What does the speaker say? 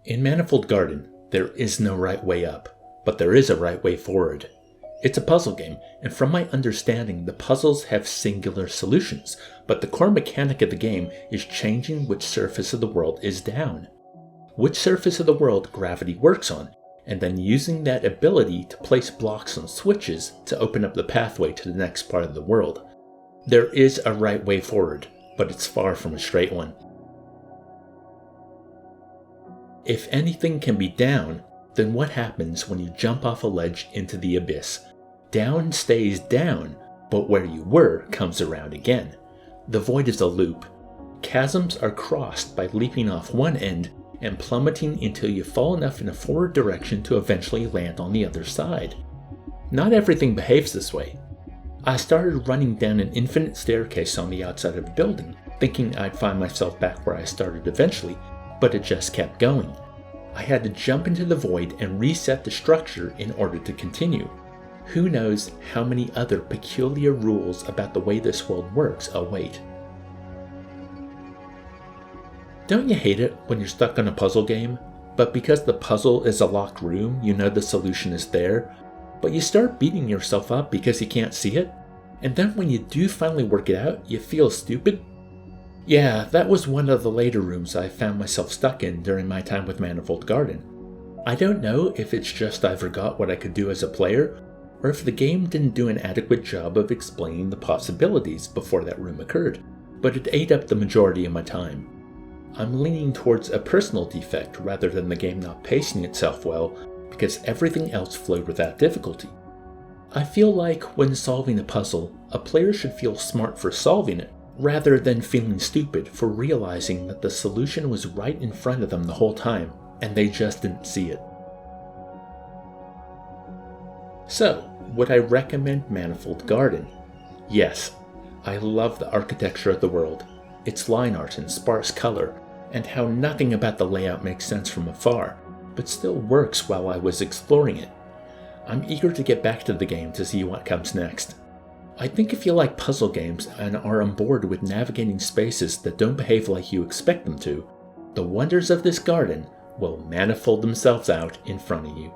In Manifold Garden, there is no right way up, but there is a right way forward. It's a puzzle game, and from my understanding, the puzzles have singular solutions, but the core mechanic of the game is changing which surface of the world is down. Which surface of the world gravity works on, and then using that ability to place blocks on switches to open up the pathway to the next part of the world. There is a right way forward, but it's far from a straight one. If anything can be down, then what happens when you jump off a ledge into the abyss? Down stays down, but where you were comes around again. The void is a loop. Chasms are crossed by leaping off one end and plummeting until you fall enough in a forward direction to eventually land on the other side. Not everything behaves this way. I started running down an infinite staircase on the outside of a building, thinking I'd find myself back where I started eventually, but it just kept going. I had to jump into the void and reset the structure in order to continue. Who knows how many other peculiar rules about the way this world works await. Don't you hate it when you're stuck on a puzzle game, but because the puzzle is a locked room, you know the solution is there, but you start beating yourself up because you can't see it, and then when you do finally work it out, you feel stupid? Yeah, that was one of the later rooms I found myself stuck in during my time with Manifold Garden. I don't know if it's just I forgot what I could do as a player, or if the game didn't do an adequate job of explaining the possibilities before that room occurred, but it ate up the majority of my time. I'm leaning towards a personal defect rather than the game not pacing itself well, because everything else flowed without difficulty. I feel like when solving a puzzle, a player should feel smart for solving it, rather than feeling stupid for realizing that the solution was right in front of them the whole time, and they just didn't see it. So, would I recommend Manifold Garden? Yes. I love the architecture of the world, its line art and sparse color, and how nothing about the layout makes sense from afar, but still works while I was exploring it. I'm eager to get back to the game to see what comes next. I think if you like puzzle games and are on board with navigating spaces that don't behave like you expect them to, the wonders of this garden will manifold themselves out in front of you.